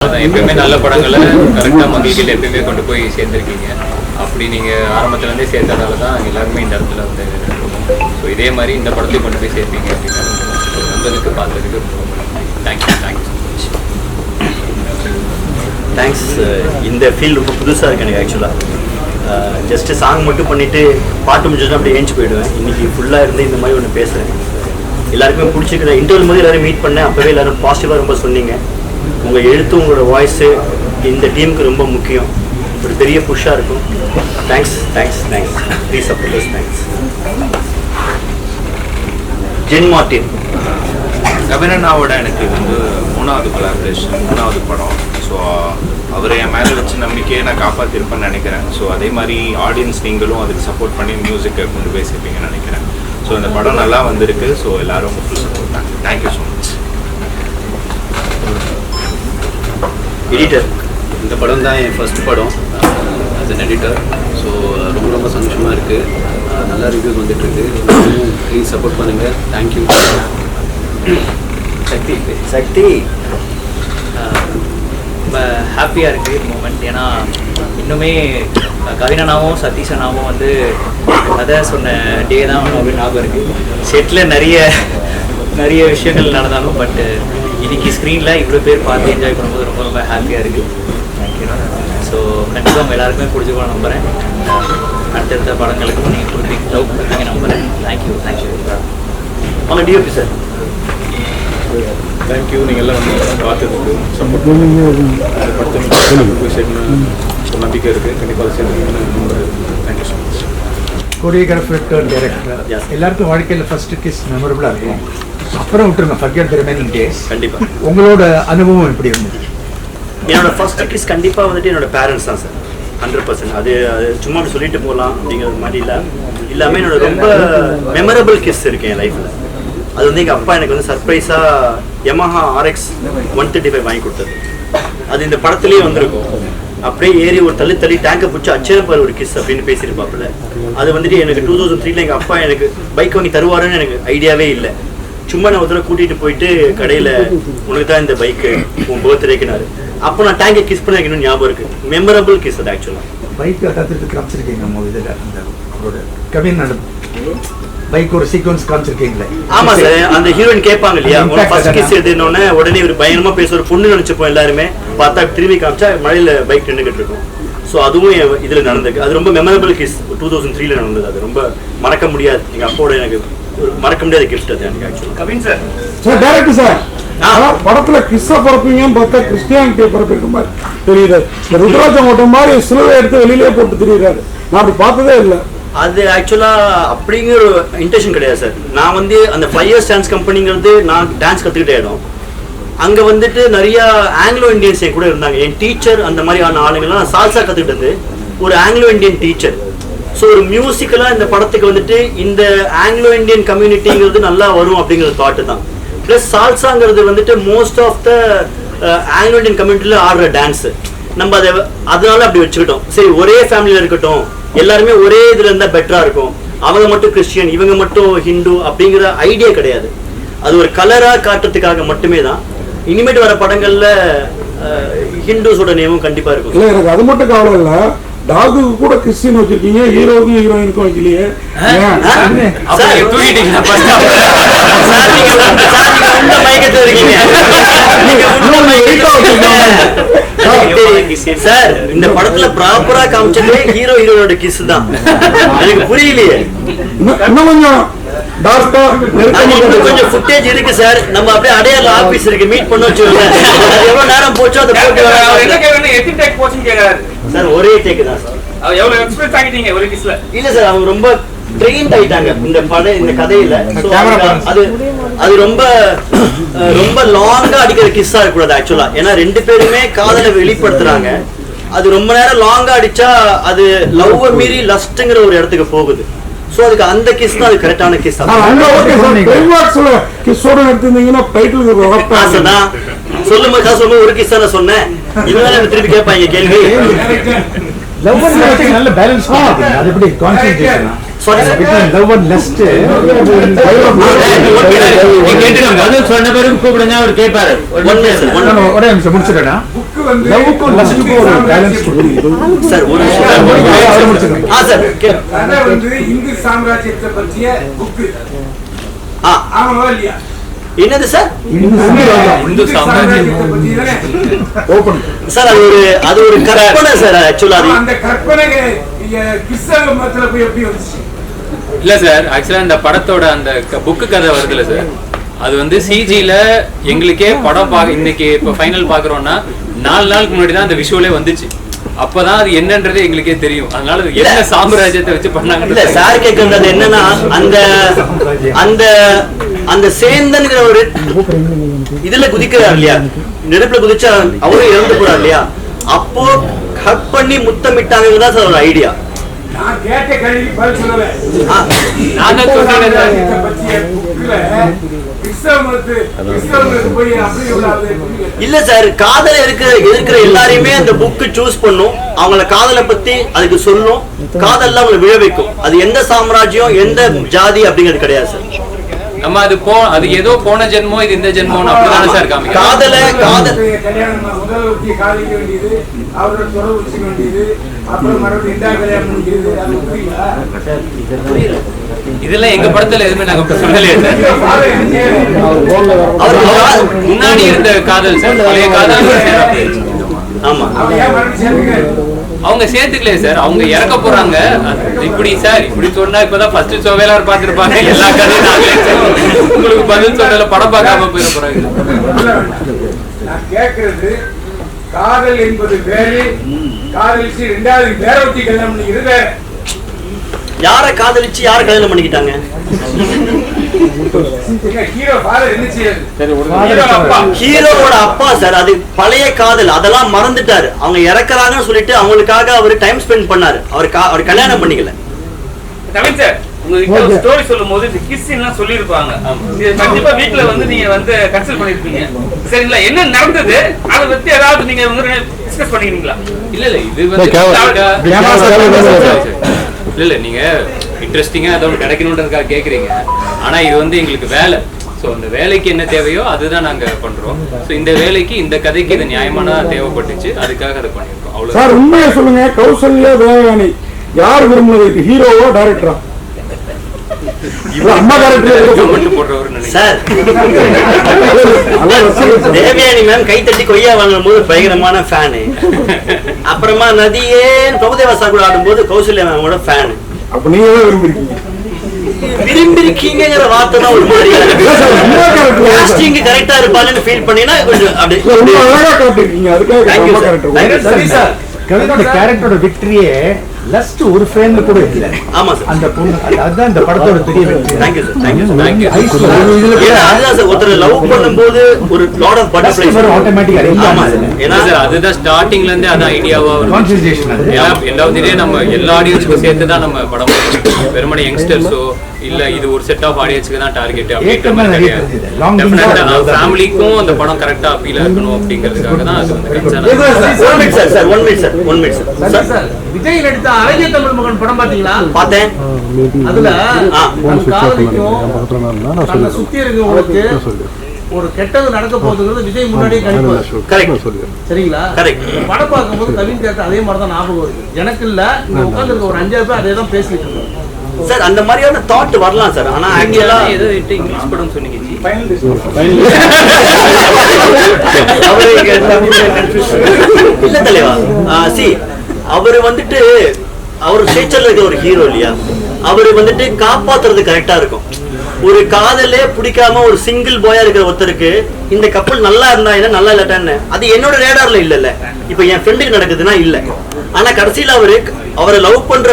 எப்பயுமே நல்ல படங்களை கரெக்டாக மக்கள்கிட்ட எப்பயுமே கொண்டு போய் சேர்ந்துருக்கீங்க. அப்படி நீங்கள் ஆரம்பத்துலேருந்தே சேர்த்ததால தான் எல்லாருமே இந்த இடத்துல வந்து ஸோ இதே மாதிரி இந்த படத்தையும் கொண்டு போய் சேர்ப்பீங்க அப்படின்னு வந்ததுக்கு பார்த்ததுக்கு தேங்க்யூ ஸோ மச். தேங்க்ஸ். இந்த ஃபீல் ரொம்ப புதுசாக இருக்கு எனக்கு. ஆக்சுவலாக ஜஸ்ட்டு சாங் மட்டும் பண்ணிவிட்டு பாட்டு முடிஞ்சோன்னா அப்படியே ஏஞ்சி போயிடுவேன். இன்றைக்கி ஃபுல்லாக இருந்து இந்த மாதிரி ஒன்று பேசுகிறேன். எல்லாருக்குமே பிடிச்சிருக்குற இன்டர்வியூ போது எல்லோரும் மீட் பண்ணேன். அப்போவே எல்லோரும் பாசிட்டிவாக ரொம்ப சொன்னீங்க. உங்கள் எழுத்து உங்களோட வாய்ஸு இந்த டீமுக்கு ரொம்ப முக்கியம். ஒரு பெரிய புஷ்ஷாக இருக்கும். தேங்க்ஸ். Please supporters. தேங்க்ஸ். ஜென் மார்ட்டின் கவினண்ணாவோட எனக்கு வந்து 3வது கொலாபரேஷன், 3வது படம். ஸோ அவர் என் மேலே வச்ச நம்பிக்கையை நான் காப்பாற்றிருப்பேன்னு நினைக்கிறேன். ஸோ அதே மாதிரி ஆடியன்ஸ் நீங்களும் அதுக்கு சப்போர்ட் பண்ணி மியூசிக்கை கொண்டு போய் சேர்ப்பீங்கன்னு நினைக்கிறேன். ஸோ இந்த படம் நல்லா வந்திருக்கு. ஸோ எல்லோரும் ஃபுல் சப்போர்ட் தான். Thank you so much. எடிட்டர், இந்த படம் தான் என் ஃபர்ஸ்ட் படம் ஆஸ் அன் எடிட்டர். ஸோ ரொம்ப சந்தோஷமாக இருக்குது. நல்லா ரிவ்யூஸ் வந்துட்டுருக்கு. ப்ளீஸ் சப்போர்ட் பண்ணுங்கள். தேங்க்யூ. சக்தி ரொம்ப ஹாப்பியாக இருக்குது மூமெண்ட். ஏன்னா இன்னுமே கவினனாவும் சதீஷனாவும் வந்து கதை சொன்ன டே தான் ஒன்று ஞாபகம் இருக்குது. செட்டில் நிறைய விஷயங்கள் நடந்தாலும் பட் இன்னைக்கு ஸ்க்ரீனில் இவ்வளோ பேர் பார்த்து என்ஜாய் பண்ணும்போது ரொம்ப ஹாப்பியாக இருக்குது. ஸோ கண்டிப்பாக உங்கள் எல்லாருக்குமே பிடிச்சிக்கணும் நம்புகிறேன். அடுத்தடுத்த படங்களுக்கும் நீங்கள் லவ் பண்ணுறீங்க நம்புகிறேன். தேங்க்யூ. அவங்க டிஓபி சார் தேங்க்யூ. நீங்கள் எல்லாம் வந்து பார்த்ததுக்கு சப்போர்ட் பண்ணுங்க. அந்த படத்தை போய் சேர்க்கணும் ஒரு நம்பிக்கை இருக்குது. கண்டிப்பாக சேர்ந்துருக்கீங்கன்னு நம்புகிறேன். Thank you so much. Choreographer director எல்லாருக்கும் வாழ்க்கையில் ஃபர்ஸ்ட் கிஸ் மெமரபுளாக இருக்கும். அப்புறம் விட்டுருங்க, ஃபர்கெட் தி ரிமைனிங் டேஸ். கண்டிப்பாக. உங்களோட அனுபவம் எப்படி இருந்தது? என்னோட ஃபர்ஸ்ட் கிஸ் கண்டிப்பாக வந்துட்டு என்னோட பேரண்ட்ஸ் தான் சார். 100%. அது சும்மா அப்படி சொல்லிட்டு போகலாம் அப்படிங்கிறது மாதிரி இல்லாமல் என்னோட ரொம்ப மெமரபிள் கிஸ் இருக்கு என் லைஃப்பில். அது வந்து எங்கள் அப்பா எனக்கு வந்து சர்ப்ரைஸாக Yamaha RX 135 வாங்கி கொடுத்தது. அது இந்த படத்துலேயே வந்திருக்கும். அப்படியே ஏறி ஒரு தள்ளி டேங்கை பிடிச்சி அச்சேரப்பார் ஒரு கிஸ் அப்படின்னு பேசியிருப்பாப்புல. அது வந்துட்டு எனக்கு 2003 எங்கள் அப்பா எனக்கு பைக் வாங்கி தருவாருன்னு எனக்கு ஐடியாவே இல்லை. சும்மா நான் ஒரு தடவை கூட்டிகிட்டு போயிட்டு கடையில் உனக்கு தான் இந்த பைக்கு உன் பர்த்டேக்குனாரு. அப்போ நான் டேங்கை கிஸ் பண்ண எனக்கு இன்னும் ஞாபகம் இருக்குது. மெமரபிள் கிஸ் அது ஆக்சுவலாக. பைக்கை கற்றுட்டு காமிச்சிருக்கீங்க நம்ம இதில் அந்த அவரோட கவின் பைக் ஒரு சீக்வன்ஸ் காமிச்சிருக்கீங்களே. ஆமா சார். அந்த ஹீரோயின் கேட்பாங்க இல்லையா ஃபர்ஸ்ட் கிஸ் எதுனோடனே உடனே ஒரு பயங்கரமா பேச ஒரு பொண்ணு நினைச்சுப்போம் எல்லாருமே. பார்த்தா திரும்பி காமிச்சா மழையில பைக் நின்றுகிட்டு இருக்கும். ஸோ அதுவும் இதுல நடந்திருக்கு. அது ரொம்ப மெமரபிள் கிஸ். 2003 நடந்தது. அது ரொம்ப மறக்க முடியாது. எங்க அப்போட எனக்கு ஒரு மறக்க முடியாத கிஃப்ட் அது எனக்கு actually. Kavin sir director sir படத்துல கிறிஸ்த பரப்பீங்கன்னு பார்த்தா கிறிஸ்டியானிட்டியை பரப்பிருக்க மாதிரி தெரியுது. இந்த ருத்ராட்சம் ஓட்ட மாதிரி சிலுவை எடுத்து வெளியிலே போட்டு தெரியுறாரு. நான் அப்படி பார்த்ததே இல்லை. அது ஆக்சுவலா அப்படிங்கிற ஒரு இன்டென்ஷன் கிடையாது சார். நான் வந்து அந்த 5 இயர்ஸ் டான்ஸ் கம்பெனிங்கிறது நான் டான்ஸ் கற்றுக்கிட்ட இடம். அங்கே வந்துட்டு நிறைய ஆங்கிலோ இண்டியன்ஸ் என் கூட இருந்தாங்க. என் டீச்சர் அந்த மாதிரியான ஆளுங்கள்லாம் நான் சால்சா கற்றுக்கிட்டது ஒரு ஆங்கிலோ இண்டியன் டீச்சர். ஸோ ஒரு மியூசிக்கலாக இந்த படத்துக்கு வந்துட்டு இந்த ஆங்கிலோ இண்டியன் கம்யூனிட்டிங்கிறது நல்லா வரும் அப்படிங்கிற தாட்டு தான். ப்ளஸ் சால்சாங்கிறது வந்துட்டு most of the Anglo Indian கம்யூனிட்டியில் ஆடுற டான்ஸு. நம்ம அதனால அப்படி வச்சுக்கிட்டோம். சரி ஒரே ஃபேமிலியில் இருக்கட்டும், எல்லாருமே ஒரே இதில் இருந்தால் பெட்டராக இருக்கும். அவங்க மட்டும் கிறிஸ்டியன், இவங்க மட்டும் ஹிந்து அப்படிங்கிற ஐடியா கிடையாது. அது ஒரு கலராக காட்டுறதுக்காக மட்டுமே தான். இனிமேட்டு வர படங்களில் ஹிந்துஸோட நேமும் கண்டிப்பாக இருக்கும். இல்லை எனக்கு அது மட்டும் கவலை இல்லை. டாகுக்கு கூட கிறிஸ்டின் வச்சிருக்கீங்க, ஹீரோவுக்கும் ஹீரோயினுக்கும் வைக்கலையே. சார் இந்த படத்துல ப்ராப்பரா காமிச்சது ஹீரோ ஹீரோனோட கிஸ் தான். எனக்கு புரியலையே. இன்னும் கொஞ்சம் கொஞ்சம் ஃபுட்டேஜ் இருக்கு சார். நம்ம அப்படியே அடையாள ஆபீஸ் இருக்கு, மீட் பண்ண வச்சுக்கோங்க. எவ்வளவு நேரம் போச்சோ அதை போட்டு சார். ஒரே டேக் தான் சார். இல்ல சார் அவங்க ரொம்ப ட்ரெயின்ட் ஆயிட்டாங்க இந்த படம் இந்த கதையில. அது ரொம்ப ரொம்ப லாங்கா அடிக்கிற கிஸ்ஸா இருக்கக்கூடாது ஆக்சுவலா. ஏன்னா 2 பேருமே காதலை வெளிப்படுத்துறாங்க. அது ரொம்ப நேரம் லாங்கா அடிச்சா அது லவ் மீறி லஸ்ட்ங்கிற ஒரு இடத்துக்கு போகுது. சோ அதுக்கு அந்த கிஸ் தான் அது கரெக்டான கிஸ். சொல்லும்போது ஒரு கிஸ் தான் சொன்னேன். இன்னும் திருப்பி கேட்பாங்க கேள்வி. நல்ல பேலன்ஸ் அது எப்படி concentration sorry sir love and lost சொன்ன பிறகு கூப்பிடுங்க அவர் கேட்பாரு. ஒரே நிமிஷம் முடிச்சிடா. லவ்வுக்கும் லஸ்ட்டுக்கும் ஒரு பேலன்ஸ் கொடுக்குறீங்க சார். ஒரு நிமிஷம் சார். இந்து சாம்ராஜ்யத்தை பற்றிய புக்கு ஆமாவா இல்லையா? என்னது சார்? இந்து சாம்ராஜ்யம் ஓபன் சார் அது ஒரு கற்பனை சார். ஆக்சுவலா அந்த கற்பனை கிறிஸ்தவ மதத்துல போய் எப்படி வந்துச்சு? இல்ல சார், ஆக்சுவலா இந்த படத்தோட அந்த புக்கு கதை வருதுல்ல சார், அது வந்து சிஜில எங்களுக்கே படம் இன்னைக்கு இப்போ ஃபைனல் பாக்குறோம்னா 4 நாளுக்கு முன்னாடி தான் அந்த விஷுவலே வந்துச்சு. அப்பதான் அது என்னன்றதே எங்களுக்கே தெரியும். அதனால என்ன சாம்ராஜ்யத்தை வச்சு பண்ணாங்க இல்ல சார் கேக்குறது என்னன்னா அந்த அந்த அந்த சேந்தன்கிற ஒரு இதுல குதிக்கிறார் இல்லையா, நெருப்புல குதிச்சா அவரும் இறந்து போறார் இல்லையா, அப்போ கட் பண்ணி முத்தமிட்டாங்க தான் சார் ஒரு ஐடியா. நான் கேட்ட கேள்வி பதில் சொல்லல. நான் தான் சொன்னேன் சார். இல்ல சார், காதல இருக்கிற எல்லாரையுமே அந்த புக்கு சூஸ் பண்ணும், அவங்கள காதலை பத்தி அதுக்கு சொல்லும், காதல்ல அவங்களை விழ வைக்கும். அது எந்த சாம்ராஜ்யம் எந்த ஜாதி அப்படிங்கிறது கிடையாது சார். நம்ம அது ஏதோ போன ஜென்மம் இது இந்த ஜென்மம் அப்படிதானே சார் காமிக்கும். காதல கல்யாணம் முதல் ஊட்டி காதலிக்க வேண்டியது, அவரோட தொடர்பு வச்சுக்க வேண்டியது, அப்புறம் மறுபடியும் ரெண்டா கல்யாணம் பண்ணிக்கிறது, அது புரியல. இதெல்லாம் எங்க படத்துல எதுவுமே நாங்க சொல்லலையே சார். முன்னாடி இருந்த காதல் சார், பழைய காதல். ஆமா, அவங்க சேர்த்துக்கலையே சார், அவங்க இறக்க போறாங்க. இப்படி சார் இப்படி சொன்னா இப்பதான் ஃபர்ஸ்ட் ஷோவேல பார்த்திருப்பாங்க. எல்லா கதையும் நாங்களே உங்களுக்கு பதில் சொல்லல, படம் பார்க்காம போயிட போறாங்க. நான் கேட்கறது காதல் என்பது வேறு, காதலிச்சு ரெண்டாவது வேற ஒருத்தி கல்யாணம் பண்ணிக்கிறது வேற. யார காதலிச்சு யார கல்யாணம் பண்ணிக்கிட்டாங்க? ஹீரோ ஃபாதர் என்ன செய்யாது? ஹீரோவோட அப்பா சார். அது பழைய காதல், அதெல்லாம் மறந்துட்டாரு. அவங்க இறக்குறாங்கன்னு சொல்லிட்டு அவங்களுக்காக அவரு டைம் ஸ்பெண்ட் பண்ணாரு. அவர் கல்யாணம் பண்ணிக்கல. தமிழ் சார், உங்களுக்கு ஸ்டோரி சொல்லும் போது இந்த கிஸ் எல்லாம் சொல்லியிருப்பாங்க. கண்டிப்பா வீட்டுல வந்து நீங்க வந்து கன்சல்ட் பண்ணிருப்பீங்க. சரிங்களா, என்ன நடந்தது அதை பத்தி ஏதாவது நீங்க வந்து டிஸ்கஸ் பண்ணிக்கிறீங்களா? இல்ல இது வந்து இல்ல நீங்க இன்ட்ரெஸ்டிங்கா ஏதோ கிடைக்கணுன்றதுக்காக கேக்குறீங்க. ஆனா இது வந்து எங்களுக்கு வேலை. ஸோ அந்த வேலைக்கு என்ன தேவையோ அதுதான் நாங்க பண்றோம். ஸோ இந்த வேலைக்கு இந்த கதைக்கு இது நியாயமானதா தேவைப்பட்டுச்சு, அதுக்காக அதை பண்ணிருக்கோம். அவ்வளவு சார். உண்மையை சொல்லுங்க, கௌசல்யா தேவயானி யார் விரும்புனது, ஹீரோவோ டைரக்டரா? அம்மா டைரக்டர் போடுறவர் சார். தேவயானி மேம் கை தட்டி கொய்யா வாங்கும் போது பயங்கரமான ஃபேனு. அப்புறமா நதியே பிரபுதேவா சார் கூட ஆடும்போது கௌசல்யா மேமோட ஃபேனு. அப்ப நீங்க தான் விரும்பிருக்கீங்க. விரும்பிருக்கீங்கிற வார்த்தை தான் ஒரு மாதிரி காஸ்டிங் கரெக்டா இருப்பாங்கன்னு ஃபீல் பண்ணினா கொஞ்சம் அப்படியே அழகா காட்டிருக்கீங்க. அதுக்காக கவினோட கேரக்டரோட விக்டரியே லஸ்ட் ஒரு ஃப்ரேம்ல கூட இல்ல. ஆமா சார், அந்த பொண்ணு அதுதான் இந்த படத்தோட பெரிய வெற்றி. Thank you sir, thank you. அதுதான் சார், ஒருத்தர் லவ் பண்ணும்போது ஒரு லாட் ஆஃப் பட்டர்ஃப்ளைஸ் வரும் ஆட்டோமேட்டிக்கா. ஆமா சார், ஏன்னா சார் அதுதான் ஸ்டார்டிங்ல இருந்தே அதான் ஐடியாவா வரும். கான்சென்ட்ரேஷன் அது. எல்லாத்தையுமே நம்ம எல்லா ஆடியன்ஸ்க்கும் சேர்த்து தான் நம்ம படம் வெறுமனே யங்ஸ்டர்ஸோ இல்ல இது ஒரு செட் ஆஃப் ஆடியன்ஸ்க்கு தான் டார்கெட் அப்படின்ற மாதிரி கிடையாது. ஃபேமிலிக்கும் அந்த படம் கரெக்டா அப்பீல் இருக்கணும் அப்படிங்கிறதுக்காக தான் அது வந்து விஜய் நடித்த அழகிய தமிழ் மகன் படம் பாத்தீங்களா? பார்த்தேன். அதுல காதலிக்கும் தன்னை சுத்தி இருக்கவங்களுக்கு ஒரு கெட்டது நடக்க போகுதுங்கிறது விஜய் முன்னாடியே கணிப்பாரு. கரெக்ட். சரிங்களா? கரெக்ட். படம் பார்க்கும்போது கவின் கேட்ட அதே மாதிரி தான் ஞாபகம் வருது எனக்கு. இல்ல இங்க உட்கார்ந்து இருக்க ஒரு 5 பேர் அதே தான் பேசிட்டு இருக்காங்க சார். அந்த மாதிரியான தாட் வரலாம் சார். ஆனா ஆக்சுவலா ஏதோ இங்கிலீஷ் படம் சொன்னீங்க. இல்ல தலைவா, சி அவரு வந்துட்டு அவர் ஸ்டேச்சர்ல இருக்க ஒரு ஹீரோ இல்லையா, அவரு வந்துட்டு காப்பாத்துறது கரெக்டா இருக்கும். ஒரு காதலே பிடிக்காம ஒரு சிங்கிள் பாயா இருக்கிற ஒருத்தருக்கு இந்த கப்பல் நல்லா இருந்தா என்ன நல்லா இல்லாட்டான்னு அது என்னோட ரேடார்ல இல்ல. இப்ப என் ஃப்ரெண்டுக்கு நடக்குதுன்னா இல்ல. ஆனா கடைசியில அவரை லவ் பண்ற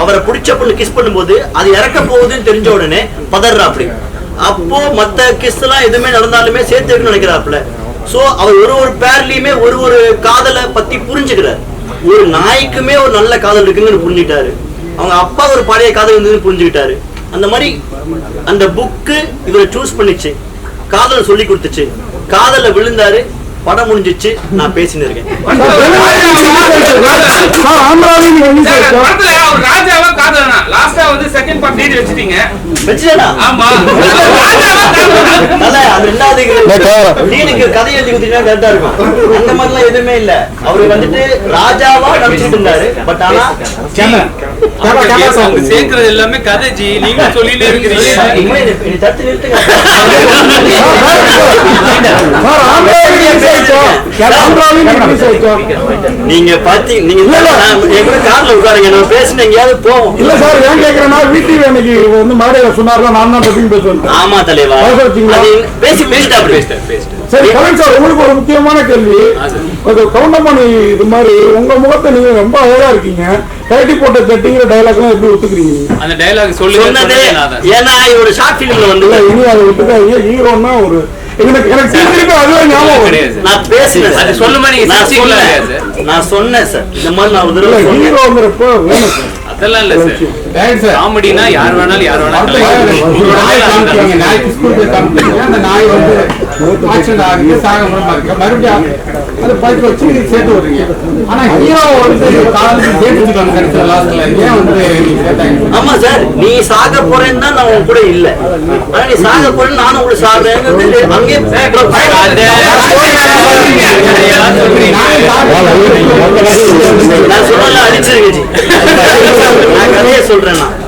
அவரை பிடிச்ச பொண்ணு கிஸ் பண்ணும்போது அது இறக்க போகுதுன்னு தெரிஞ்ச உடனே பதறா. அப்படி அப்போ மத்த கிஸ் எல்லாம் எதுவுமே நடந்தாலுமே சேர்த்து நினைக்கிறாப்புல. சோ அவர் ஒரு பேர்லயுமே ஒரு காதலை பத்தி புரிஞ்சுக்கிறார். ஒரு நாய்க்குமே ஒரு நல்ல காதல் இருக்குன்னு புரிஞ்சுக்கிட்டாரு. அவங்க அப்பா ஒரு பழைய காதல் இருந்ததுன்னு புரிஞ்சுக்கிட்டாரு. அந்த மாதிரி அந்த புக்கு இவரை சூஸ் பண்ணிச்சு, காதலை சொல்லி கொடுத்துச்சு, காதல விழுந்தாரு, படம் முடிஞ்சிச்சு. நான் பேசின்னு இருக்கேன். அவர் ராஜாவா காதலனா லாஸ்டா வந்து செகண்ட் பார்ட் லீட் வச்சிட்டீங்க. வச்சுட்டா ஆமா ராஜாவா காதலனா நல்ல அந்த ரெண்டாவது லீடுக்கு கதை எழுதி கொடுத்தீங்கன்னா கரெக்டா இருக்கும். அந்த மாதிரிலாம் எதுவுமே இல்ல. அவரு வந்துட்டு ராஜாவா நடிச்சிட்டு இருந்தாரு. பட் ஆனா அவங்க சேர்க்கறது எல்லாமே கதை ஜி, நீங்க சொல்லிட்டே இருக்கிறீங்க. தத்து நிறுத்துங்க. நீங்க பாத்தி நீங்க எங்க கார்ல உட்காருங்க, நம்ம பேசின எங்கேயாவது போவோம். இல்ல சார், ஏன் கேக்குறேன்னா வீட்டுக்கு அன்னைக்கு வந்து மேடையில சொன்னார்ல, நான் தான் டப்பிங் பேசுவேன். ஆமா தலைவா, பேசிட்டு அப்படி பேசிட்டு. சரி கரண் சார், உங்களுக்கு ஒரு முக்கியமான கேள்வி. கவுண்டமணி இது மாதிரி உங்க முகத்தை நீங்க ரொம்ப அழகா இருக்கீங்க, கைட்டி போட்ட தட்டிங்கிற டைலாக் எல்லாம் எப்படி ஒத்துக்கிறீங்க? அந்த டைலாக் சொன்னதே ஏன்னா இவரோட ஷார்ட் பிலிம்ல வந்து இனி அதை விட்டுக்காதீங்க. ஹீரோன்னா ஒரு எனக்கு திருப்பி அதுவே ஞாபகம் வருது. நான் பேசுனேன், அது சொல்லுமா நீங்க நான் சொன்னேன் சார், இந்த மாதிரி நான் ஒரு தடவை ஹீரோங்கிறப்ப வேணும் சார். அதெல்லாம் இல்ல சார், காமெடினா யார் வேணாலும் யார் வேணாலும் நாய்க்கு ஸ்கூல் போய் காமிப்பீங்க, அந்த நாய் வந்து ஆக்சிடென்ட் ஆகுது, சாக மூலமா இருக்கு, மறுபடியும் அதை பயிற்சி வச்சு சேர்த்து விடுறீங்க. ஆனா ஹீரோ வந்து காலத்துக்கு சேர்த்துச்சுக்காங்க கடைசியில் லாஸ்ட்ல, ஏன் வந்து நீங்க சேர்த்தாங்க? ஆமா சார், நீ சாக போறேன்னு தான் நான் உன் கூட இல்ல, ஆனா நீ சாக போறேன்னு நானும் உங்களுக்கு சாகுறேங்கிறது அங்கே நான் சொல்லல, அடிச்சிருக்கேன். நான் கதையை சொல்றேன்.